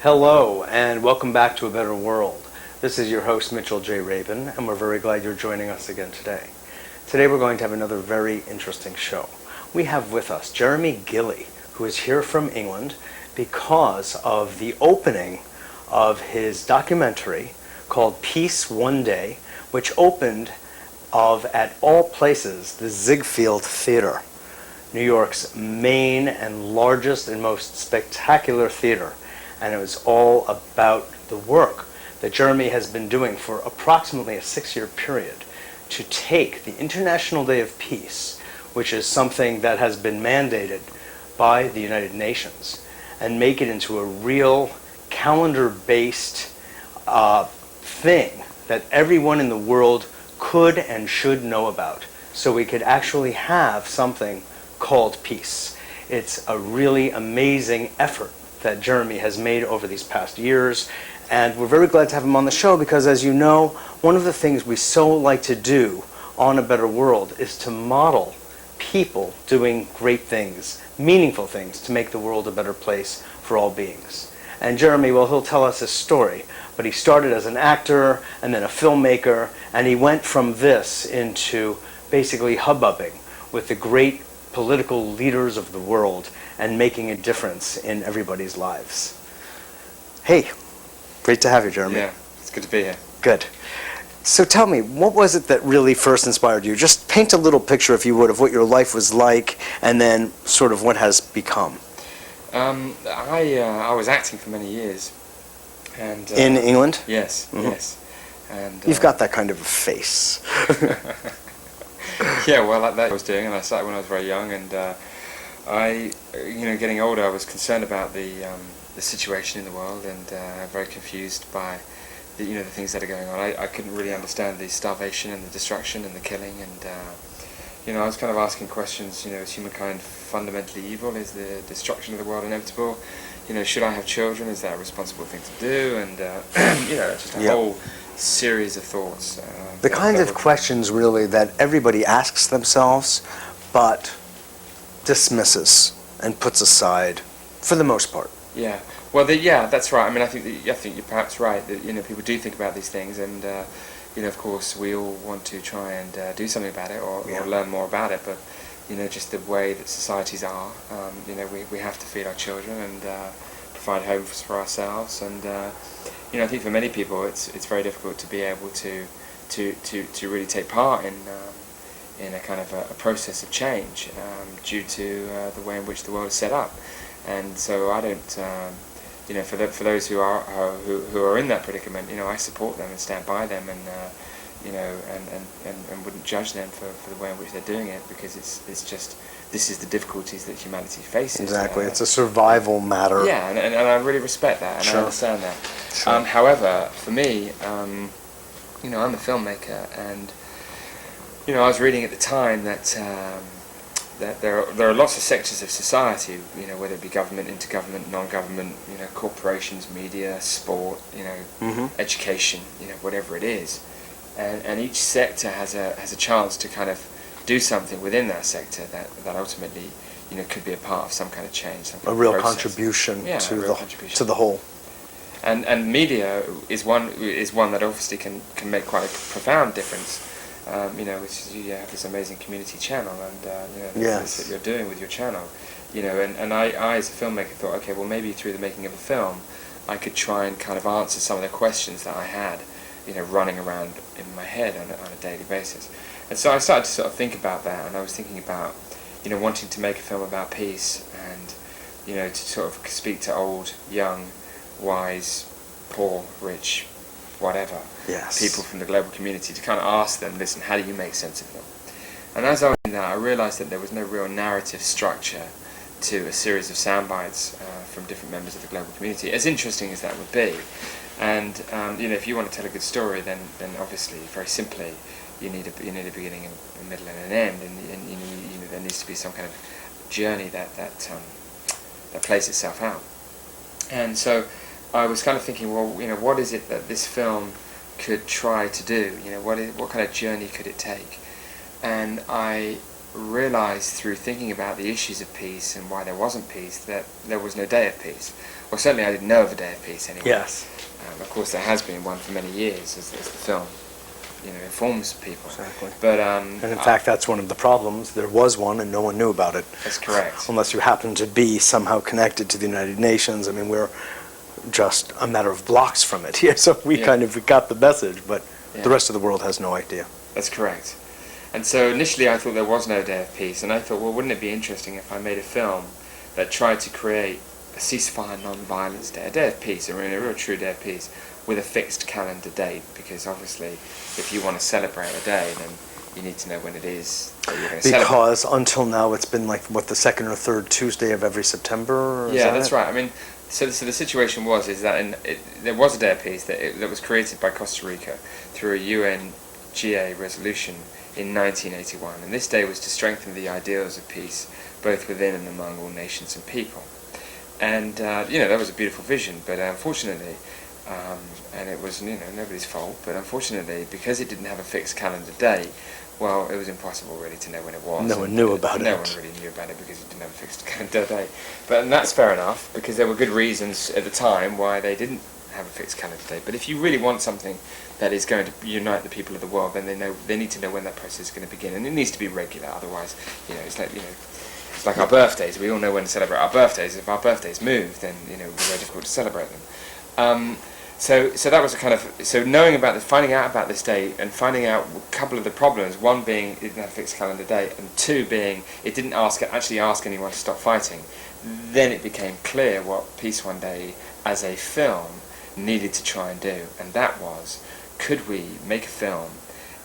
Hello, and welcome back to A Better World. This is your host, Mitchell J. Rabin, and we're very glad you're joining us again today. Today we're going to have another very interesting show. We have with us Jeremy Gilley, who is here from England because of the opening of his documentary called Peace One Day, which opened at all places, the Ziegfeld Theater, New York's main and largest and most spectacular theater. And it was all about the work that Jeremy has been doing for approximately a 6-year period to take the International Day of Peace, which is something that has been mandated by the United Nations, and make it into a real calendar-based thing that everyone in the world could and should know about, so we could actually have something called peace. It's a really amazing effort that Jeremy has made over these past years, and we're very glad to have him on the show because, as you know, one of the things we so like to do on A Better World is to model people doing great things, meaningful things, to make the world a better place for all beings. And Jeremy, well, he'll tell us his story, but he started as an actor and then a filmmaker, and he went from this into basically hubbubbing with the great political leaders of the world and making a difference in everybody's lives. Hey, great to have you, Jeremy. Yeah, it's good to be here. Good. So tell me, what was it that really first inspired you? Just paint a little picture, if you would, of what your life was like and then sort of what has become. I was acting for many years. And in England? Yes, yes. And you've got that kind of a face. Yeah, well, that I was doing, and I started when I was very young, and getting older, I was concerned about the situation in the world, and very confused by the things that are going on. I couldn't really understand the starvation and the destruction and the killing, and I was kind of asking questions. Is humankind fundamentally evil? Is the destruction of the world inevitable? Should I have children? Is that a responsible thing to do? And just a whole series of thoughts. The kind of questions, really, that everybody asks themselves, but dismisses and puts aside, for the most part. Yeah. Well, that's right. I mean, I think you're perhaps right that people do think about these things, and of course, we all want to try and do something about it or learn more about it. But just the way that societies are, we have to feed our children and provide homes for ourselves, and I think for many people, it's very difficult to be able to really take part in a kind of a process of change due to the way in which the world is set up. And so I don't, for those who are in that predicament, I support them and stand by them, and and wouldn't judge them for the way in which they're doing it, because it's just, this is the difficulties that humanity faces. Exactly, it's a survival matter. Yeah, and I really respect that, and I understand that. Sure. However, for me, I'm a filmmaker, and I was reading at the time that there are lots of sectors of society, whether it be government, intergovernment, non-government, corporations, media, sport, education, whatever it is, and each sector has a chance to kind of do something within that sector that ultimately could be a part of some kind of change, some kind of real process. Contribution contribution to the whole. And media is one that obviously can make quite a profound difference. Which is, you have this amazing community channel, and things that you're doing with your channel, and I as a filmmaker thought, okay, well, maybe through the making of a film, I could try and kind of answer some of the questions that I had, running around in my head on a daily basis. And so I started to sort of think about that, and I was thinking about, wanting to make a film about peace, and, to sort of speak to old, young, wise, poor, rich, whatever, people from the global community, to kind of ask them, listen, how do you make sense of them? And as I was doing that, I realised that there was no real narrative structure to a series of sound bites from different members of the global community, as interesting as that would be. And if you want to tell a good story, then obviously, very simply, you need a beginning, a middle, and an end, and there needs to be some kind of journey that plays itself out. And so I was kind of thinking, well, what is it that this film could try to do? What kind of journey could it take? And I realised through thinking about the issues of peace and why there wasn't peace that there was no day of peace. Well, certainly I didn't know of a day of peace anyway. Yes. Of course, there has been one for many years, as the film, informs people. Exactly. But and in fact, that's one of the problems. There was one, and no one knew about it. That's correct. Unless you happen to be somehow connected to the United Nations. I mean, we're just a matter of blocks from it here, so we got the message, but the rest of the world has no idea. That's correct. And so initially I thought there was no day of peace, and I thought, well, wouldn't it be interesting if I made a film that tried to create a ceasefire, non-violence day, a day of peace, a real true day of peace, with a fixed calendar date, because obviously if you want to celebrate a day, then you need to know when it is that you're going to celebrate. Because until now it's been like, what, the second or third Tuesday of every September? Yeah, that's right. I mean, so the situation is that there was a day of peace that was created by Costa Rica through a UNGA resolution in 1981, and this day was to strengthen the ideals of peace both within and among all nations and people. And that was a beautiful vision, but unfortunately, and it was nobody's fault, but unfortunately, because it didn't have a fixed calendar day, well, it was impossible really to know when it was. No one knew about it. No one really knew about it because it didn't have a fixed calendar day. And that's fair enough, because there were good reasons at the time why they didn't have a fixed calendar day. But if you really want something that is going to unite the people of the world, then they need to know when that process is going to begin, and it needs to be regular. Otherwise, it's like our birthdays. We all know when to celebrate our birthdays. If our birthdays move, then it will be very difficult to celebrate them. So that was finding out about this day and finding out a couple of the problems. One being it didn't have a fixed calendar day, and two being it didn't actually ask anyone to stop fighting. Then it became clear what Peace One Day as a film needed to try and do, and that was, could we make a film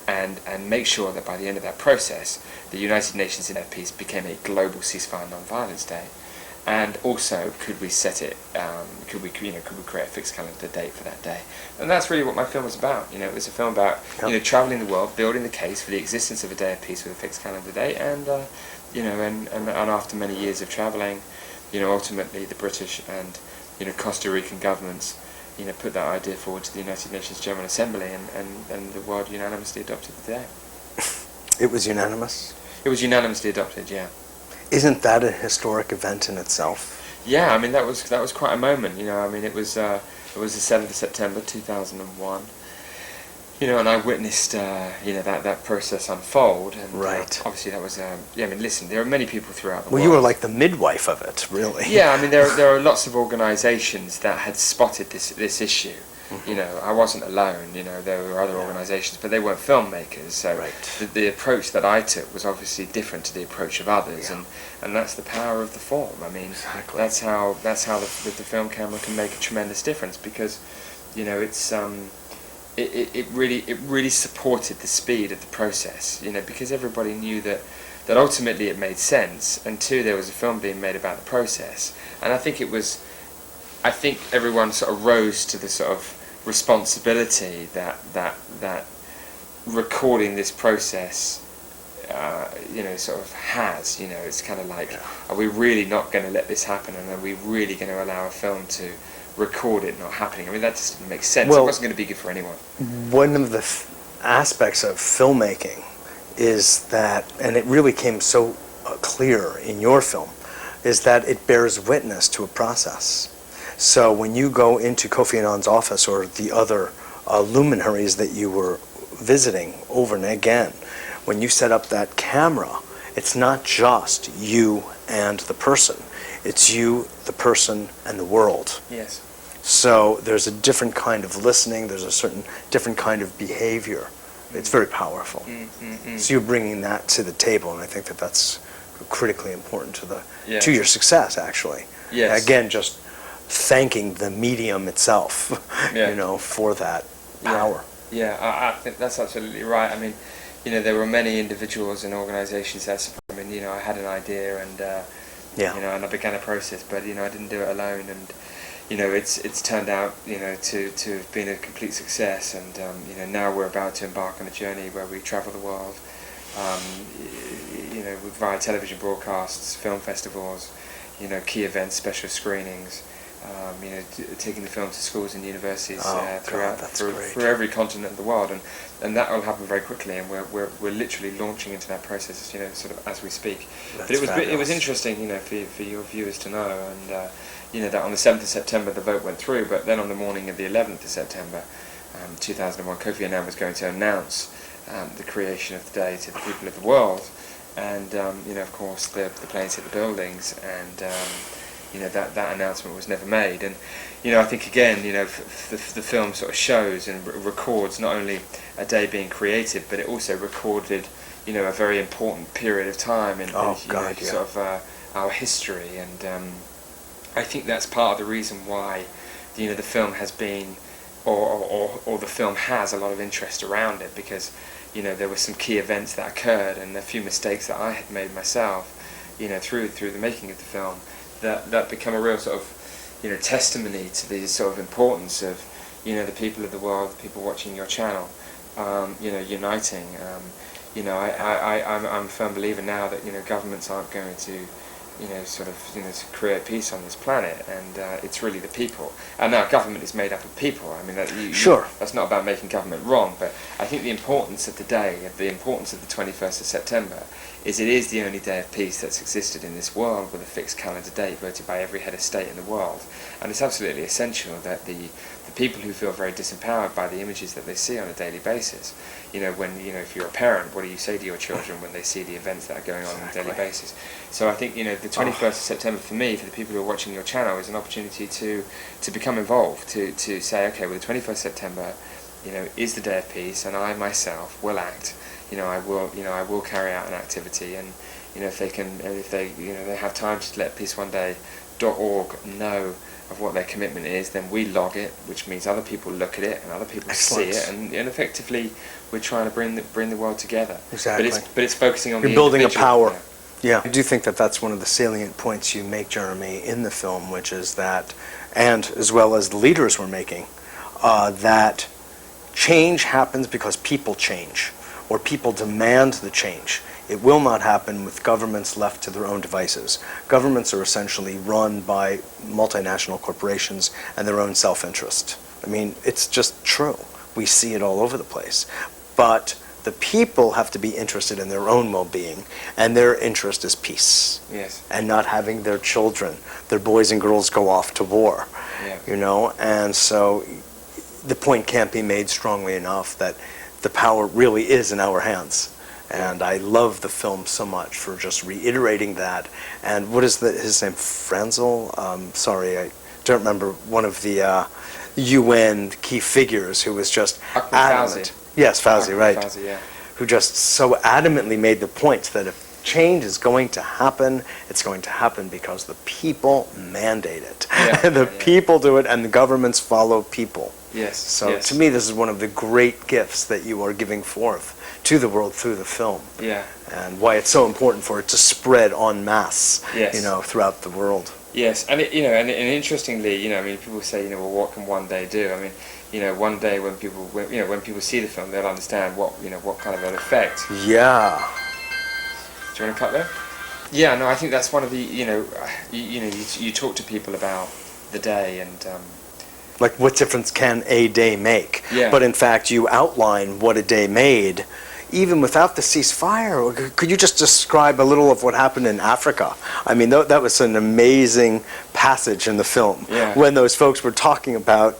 and make sure that by the end of that process, the United Nations in that peace became a global ceasefire non-violence day, and also could we set it, could we create a fixed calendar date for that day? And that's really what my film was about. It was a film about traveling the world, building the case for the existence of a day of peace with a fixed calendar date, and and after many years of traveling, ultimately the British and Costa Rican governments put that idea forward to the United Nations General Assembly, and the world unanimously adopted the day. It was unanimous? It was unanimously adopted, yeah. Isn't that a historic event in itself? Yeah, I mean that was quite a moment. It was the 7th of September 2001. And I witnessed that process unfold, and right. Obviously that was listen, there are many people throughout the world. Well, you were like the midwife of it, really. Yeah, I mean there are lots of organisations that had spotted this issue. Mm-hmm. I wasn't alone. There were other organisations, but they weren't filmmakers. So right. the approach that I took was obviously different to the approach of others, and that's the power of the form. I mean, exactly. that's how the film camera can make a tremendous difference, because it's it really supported the speed of the process. Because everybody knew that ultimately it made sense, and two, there was a film being made about the process, and I think everyone sort of rose to the sort of responsibility that recording this process sort of has. It's kind of like, are we really not going to let this happen, and are we really going to allow a film to record it not happening? I mean, that just makes sense. It wasn't going to be good for anyone. One of the aspects of filmmaking is that, and it really came so clear in your film, is that it bears witness to a process. So when you go into Kofi Annan's office or the other luminaries that you were visiting over and again, when you set up that camera, it's not just you and the person. It's you, the person, and the world. Yes. So there's a different kind of listening, there's a certain different kind of behavior. It's very powerful. So you're bringing that to the table, and I think that's critically important to your success, actually. Yes. Again, just thanking the medium itself, for that power. Yeah, I think that's absolutely right. I mean, there were many individuals and organisations that, I had an idea, and and I began a process, but I didn't do it alone, and it's turned out to have been a complete success, and now we're about to embark on a journey where we travel the world, via television broadcasts, film festivals, key events, special screenings, taking the film to schools and universities through every continent of the world, and that will happen very quickly, and we're literally launching into that process, sort of as we speak. But it was interesting, for your viewers to know, and that on the 7th of September the vote went through, but then on the morning of the 11th of September, 2001, Kofi Annan was going to announce the creation of the day to the people of the world, and of course the planes hit the buildings, and that announcement was never made. And I think again, the film sort of shows and records not only a day being created, but it also recorded a very important period of time in sort of our history, and I think that's part of the reason why the film has been, or the film has a lot of interest around it, because there were some key events that occurred and a few mistakes that I had made myself through the making of the film that become a real sort of testimony to the sort of importance of the people of the world, the people watching your channel, uniting. I'm a firm believer now that governments aren't going to to create peace on this planet, and it's really the people. And now government is made up of people. I mean, that's not about making government wrong, but I think the importance of the day, the importance of the 21st of September, is it is the only day of peace that's existed in this world with a fixed calendar date voted by every head of state in the world. And it's absolutely essential that the people who feel very disempowered by the images that they see on a daily basis, if you're a parent, what do you say to your children when they see the events that are going on a daily basis? So I think, the 21st of September for me, for the people who are watching your channel, is an opportunity to become involved, to say, okay, well, the 21st of September, is the day of peace, and I myself will act. I will carry out an activity, and if they have time to let peaceoneday.org know of what their commitment is, then we log it, which means other people look at it and other people see it, and effectively we're trying to bring the world together. Exactly. But it's focusing on you're building a power. Yeah, I do think that that's one of the salient points you make, Jeremy, in the film, which is that, and as well as the leaders were making, that change happens because people change, or people demand the change. It will not happen with governments left to their own devices. Governments are essentially run by multinational corporations and their own self-interest. I mean, it's just true. We see it all over the place. But the people have to be interested in their own well-being, and their interest is peace. Yes. And not having their children, their boys and girls, go off to war. Yeah. And so the point can't be made strongly enough that the power really is in our hands. And I love the film so much for just reiterating that. And what is his name? Franzel? Sorry, I don't remember. One of the UN key figures who was just adamant. Yes, Fauzi, right. Fauzi, yeah. Who just so adamantly made the point that if change is going to happen, it's going to happen because the people mandate it. Yeah, and the people do it, and the governments follow people. Yes. So to me, this is one of the great gifts that you are giving forth to the world through the film. Yeah. And why it's so important for it to spread en masse, throughout the world. Yes, and and interestingly, people say, well, what can one day do? I mean, one day when people see the film, they'll understand what kind of an effect. Yeah. Do you want to cut there? Yeah, no, I think that's one of the you talk to people about the day and. Like, what difference can a day make? Yeah. But in fact, you outline what a day made, even without the ceasefire. Could you just describe a little of what happened in Africa? I mean, that was an amazing passage in the film, when those folks were talking about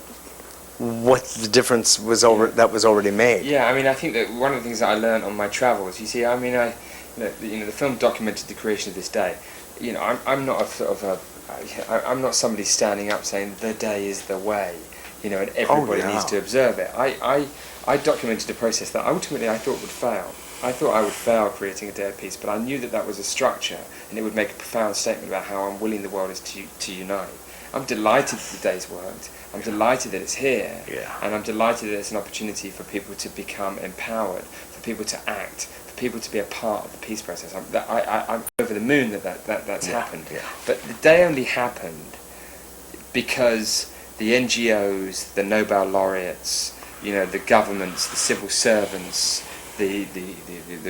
what the difference was that was already made. Yeah, I mean, I think that one of the things that I learned on my travels, you see, I mean, the film documented the creation of this day. I'm not a sort of I'm not somebody standing up saying the day is the way, and everybody needs to observe it. I documented a process that ultimately I thought would fail. I thought I would fail creating a day of peace, but I knew that was a structure, and it would make a profound statement about how unwilling the world is to unite. I'm delighted that the day's worked. I'm delighted that it's here, and I'm delighted that it's an opportunity for people to become empowered, for people to act, for people to be a part of the peace process. I'm over the moon that's happened. Yeah. But the day only happened because the NGOs, the Nobel laureates, the governments, the civil servants, the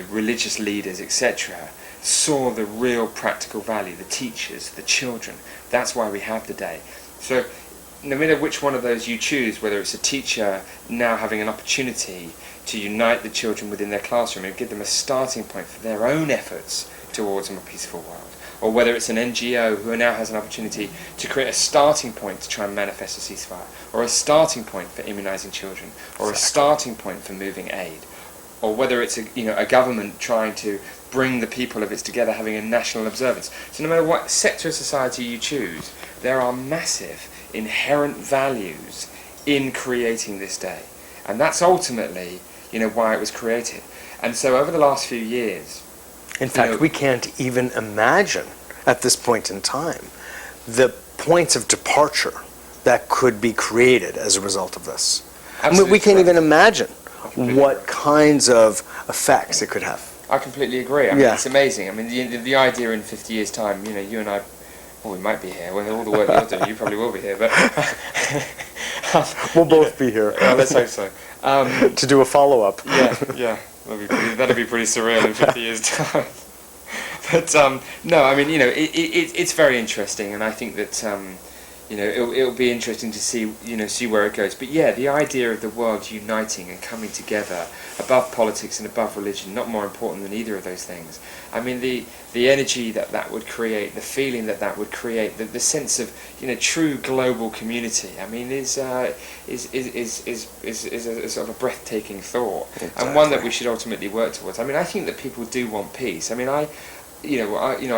religious leaders, etc., saw the real practical value, the teachers, the children. That's why we have the day. So no matter which one of those you choose, whether it's a teacher now having an opportunity to unite the children within their classroom and give them a starting point for their own efforts towards a more peaceful world, or whether it's an NGO who now has an opportunity to create a starting point to try and manifest a ceasefire, or a starting point for immunising children, or a starting point for moving aid, or whether it's a government trying to bring the people of it together, having a national observance. So no matter what sector of society you choose, there are massive inherent values in creating this day. And that's ultimately, why it was created. And so over the last few years... In fact, we can't even imagine, at this point in time, the points of departure that could be created as a result of this. We can't even imagine what kinds of effects it could have. I completely agree. I mean, it's amazing. I mean, the idea in 50 years' time, you and I, well, we might be here. With all the work you're doing, you probably will be here. But we'll both be here. Let's hope so. To do a follow-up. Yeah. That'd be pretty surreal in 50 years' time. But no, I mean, it's very interesting, and I think that it'll be interesting to see where it goes. But yeah, the idea of the world uniting and coming together above politics and above religion, not more important than either of those things. I mean, the energy that would create, the feeling that would create, the sense of true global community. I mean, is a sort of a breathtaking thought, and one that we should ultimately work towards. I mean, I think that people do want peace. I mean, I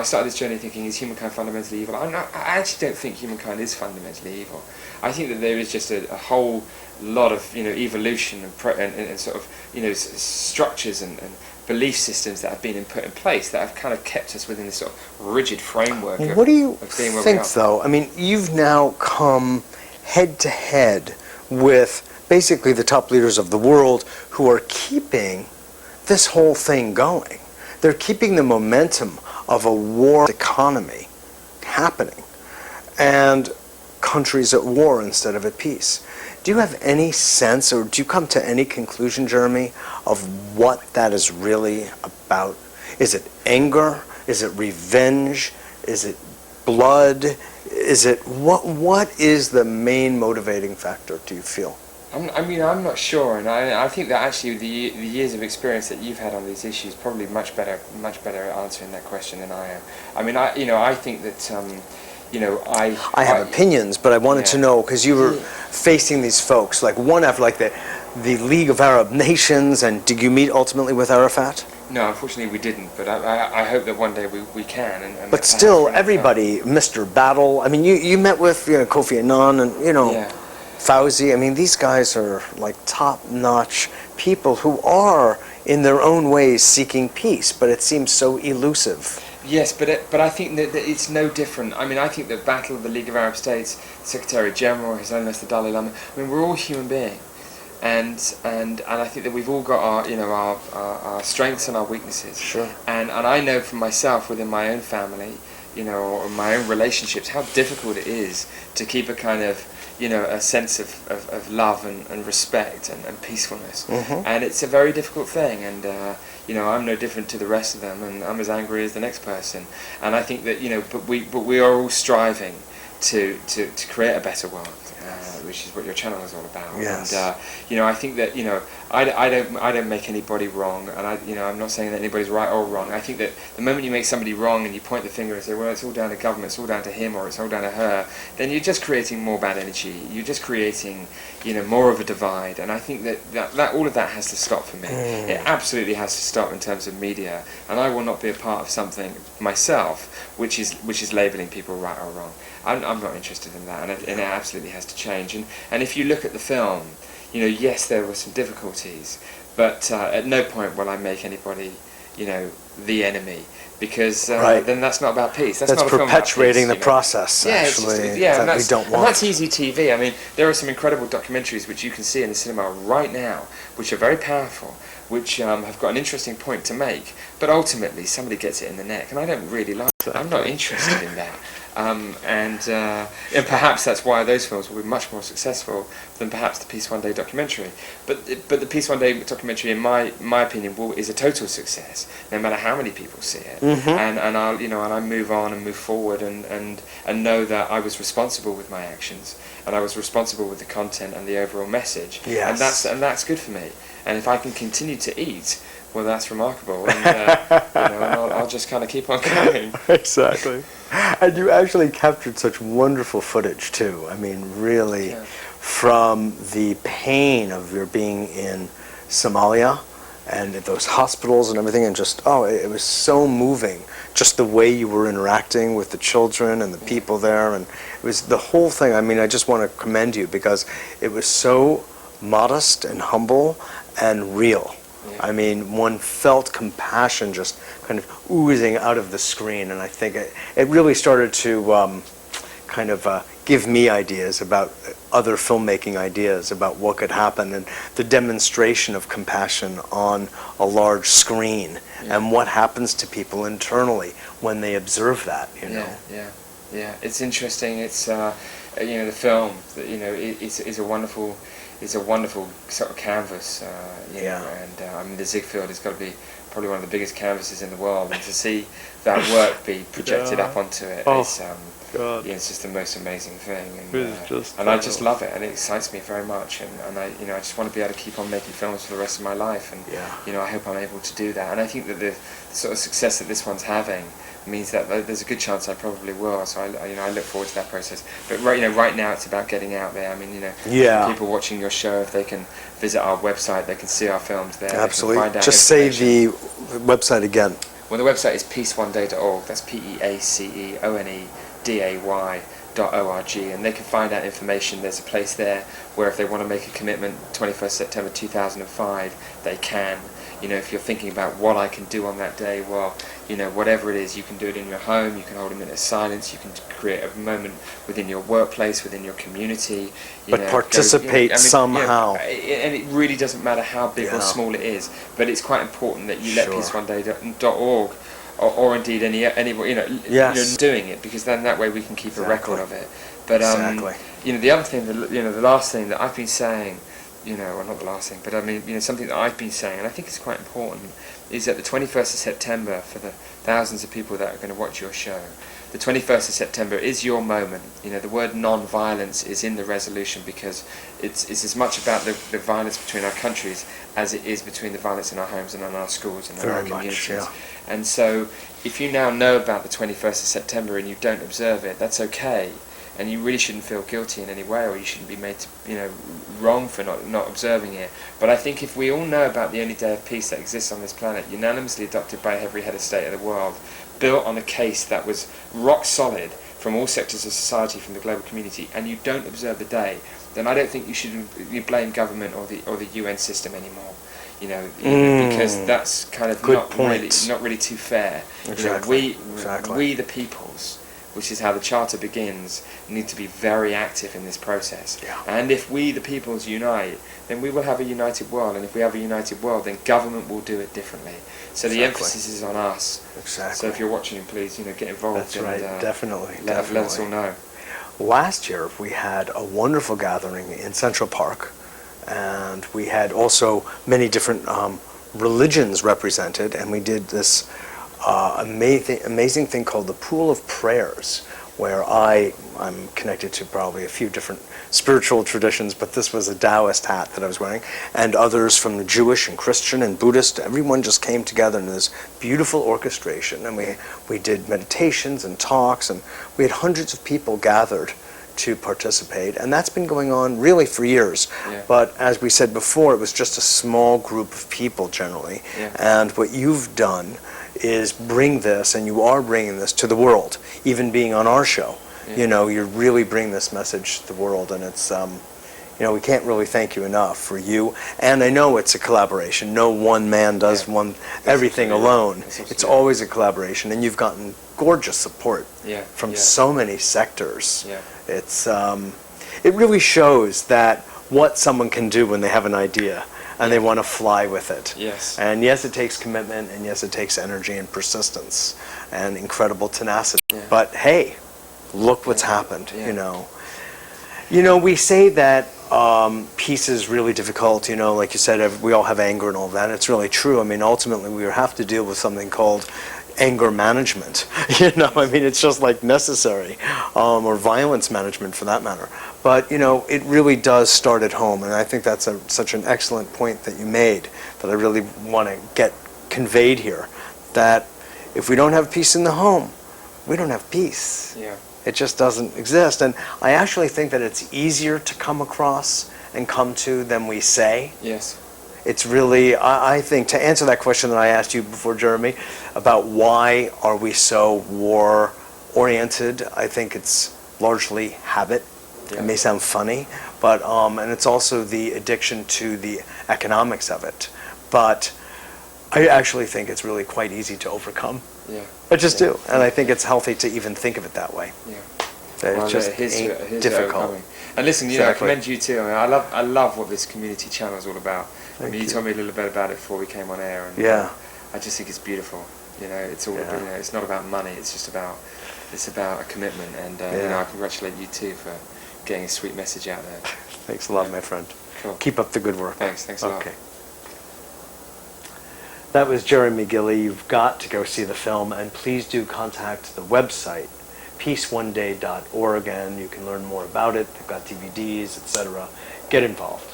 started this journey thinking, is humankind fundamentally evil? I actually don't think humankind is fundamentally evil. I think that there is just a whole lot of evolution and sort of structures and belief systems that have been put in place that have kind of kept us within this sort of rigid framework. What do you think, though? I mean, you've now come head to head with basically the top leaders of the world who are keeping this whole thing going. They're keeping the momentum of a war economy happening and countries at war instead of at peace. Do you have any sense, or do you come to any conclusion, Jeremy, of what that is really about? Is it anger? Is it revenge? Is it blood? Is it what is the main motivating factor, do you feel? I'm not sure, and I think that actually the years of experience that you've had on these issues probably much better answering that question than I am. I mean, I think that I have opinions, but I wanted to know, because you were facing these folks, like one after like the League of Arab Nations, and did you meet ultimately with Arafat? No, unfortunately we didn't, but I hope that one day we can. And but still, everybody, Mr. Battle, I mean, you met with Kofi Annan and Fauzi. I mean, these guys are like top-notch people who are, in their own ways, seeking peace, but it seems so elusive. Yes, but I think that it's no different. I mean, I think the Battle of the League of Arab States, Secretary General, His Holiness the Dalai Lama, I mean, we're all human beings. And I think that we've all got our strengths and our weaknesses. Sure. And I know from myself within my own family, or my own relationships, how difficult it is to keep a kind of a sense of love and respect and peacefulness. Mm-hmm. And it's a very difficult thing, and I'm no different to the rest of them, and I'm as angry as the next person. And I think that but we are all striving to create a better world, which is what your channel is all about. Yes. And I think that I don't make anybody wrong, and I'm not saying that anybody's right or wrong. I think that the moment you make somebody wrong and you point the finger and say, well, it's all down to government, it's all down to him, or it's all down to her, then you're just creating more bad energy. You're just creating more of a divide. And I think that all of that has to stop for me. It absolutely has to stop in terms of media, and I will not be a part of something myself which is labelling people right or wrong. I'm not interested in that, and it absolutely has to change. And if you look at the film, yes, there were some difficulties, but at no point will I make anybody, the enemy, because then that's not about peace. That's not perpetuating the process, actually, that we don't want. And that's easy TV. I mean, there are some incredible documentaries which you can see in the cinema right now, which are very powerful, which have got an interesting point to make, but ultimately somebody gets it in the neck, and I don't really like that. I'm not interested in that. And perhaps that's why those films will be much more successful than perhaps the Peace One Day documentary. But the Peace One Day documentary, in my opinion, is a total success, no matter how many people see it. Mm-hmm. And I move on and move forward and know that I was responsible with my actions, and I was responsible with the content and the overall message. Yes. And that's good for me. And if I can continue to eat, well, that's remarkable, and I'll just kind of keep on going. Exactly. And you actually captured such wonderful footage too. I mean, really, from the pain of your being in Somalia and at those hospitals and everything, and just, it was so moving. Just the way you were interacting with the children and the people there, and it was the whole thing. I mean, I just want to commend you because it was so modest and humble and real. Yeah. I mean, one felt compassion just kind of oozing out of the screen, and I think it really started to give me ideas about other filmmaking ideas about what could happen, and the demonstration of compassion on a large screen, and what happens to people internally when they observe that, you know. Yeah. It's interesting. It's the film, is a wonderful. It's a wonderful sort of canvas, and I mean the Ziegfeld has got to be probably one of the biggest canvases in the world, and to see that work be projected up onto it, it's just the most amazing thing, and I just love it, and it excites me very much, and I just want to be able to keep on making films for the rest of my life, and I hope I'm able to do that, and I think that the sort of success that this one's having means that there's a good chance I probably will. So I look forward to that process. But right now it's about getting out there. I mean, people watching your show, if they can visit our website, they can see our films there. Absolutely. Just say the website again. Well, the website is peaceoneday.org. That's peaceoneday.org, and they can find out information. There's a place there where if they want to make a commitment, 21st September 2005, they can. If you're thinking about what I can do on that day, well, whatever it is, you can do it in your home, you can hold a minute of silence, you can create a moment within your workplace, within your community. But participate somehow. And it really doesn't matter how big or small it is, but it's quite important that you let peaceoneday.org or indeed any doing it, because then that way we can keep a record of it. But the other thing, the last thing that I've been saying, well, not the last thing, but I mean, something that I've been saying, and I think it's quite important, is that the 21st of September, for the thousands of people that are going to watch your show, the 21st of September is your moment. The word non-violence is in the resolution because it's as much about the violence between our countries as it is between the violence in our homes and in our schools and in our communities. And so, if you now know about the 21st of September and you don't observe it, that's okay. And you really shouldn't feel guilty in any way, or you shouldn't be made to, wrong for not observing it. But I think if we all know about the only day of peace that exists on this planet, unanimously adopted by every head of state of the world, built on a case that was rock solid from all sectors of society, from the global community, and you don't observe the day, then I don't think you should blame government or the UN system anymore. Because that's kind of not really too fair. Exactly. We the peoples, which is how the Charter begins, need to be very active in this process. And if we, the peoples, unite, then we will have a united world. And if we have a united world, then government will do it differently. So the emphasis is on us. So if you're watching, please, get involved. That's right, definitely. Let us all know. Last year, we had a wonderful gathering in Central Park, and we had also many different religions represented, and we did this amazing thing called the Pool of Prayers, where I'm connected to probably a few different spiritual traditions, but this was a Taoist hat that I was wearing, and others from the Jewish and Christian and Buddhist. Everyone just came together in this beautiful orchestration, and we did meditations and talks, and we had hundreds of people gathered to participate, and that's been going on really for years. But as we said before, it was just a small group of people generally, and what you've done is bring this, and you are bringing this to the world, even being on our show. You're really bringing this message to the world, and it's we can't really thank you enough for you. And I know it's a collaboration. No one man does everything alone. It's always a collaboration, and you've gotten gorgeous support from so many sectors. It's it really shows that what someone can do when they have an idea. and they want to fly with it. Yes. And yes, it takes commitment, and yes, it takes energy and persistence and incredible tenacity. Yeah. But hey, look what's happened, Yeah. you know. You know, we say that peace is really difficult, you know, like you said, we all have anger and all that. It's really true. I mean, ultimately, we have to deal with something called anger management. You know, I mean, it's just like necessary, or violence management for that matter. But, you know, it really does start at home. And I think that's such an excellent point that you made that I really want to get conveyed here, that if we don't have peace in the home, we don't have peace. Yeah. It just doesn't exist. And I actually think that it's easier to come across and come to than we say. Yes. It's really, I think, to answer that question that I asked you before, Jeremy, about why are we so war-oriented, I think it's largely habit. Yeah. It may sound funny, but, and it's also the addiction to the economics of it. But I actually think it's really quite easy to overcome. Yeah. I just do, and I think it's healthy to even think of it that way. Yeah. That Well, it just here's ain't difficult. overcoming. And listen, you Exactly. know, I commend you too. I mean, I love what this community channel is all about. I mean, you you. told me a little bit about it before we came on air, and Yeah. I just think it's beautiful. You know, it's all Yeah. about, you know, it's not about money. It's just about a commitment, and you Yeah. know, I congratulate you too for getting a sweet message out there. Thanks a lot, my friend. Cool. Keep up the good work. Thanks a lot. Okay. That was Jeremy Gilley. You've got to go see the film, and please do contact the website, peaceoneday.org, and you can learn more about it. They've got DVDs, etc. Get involved.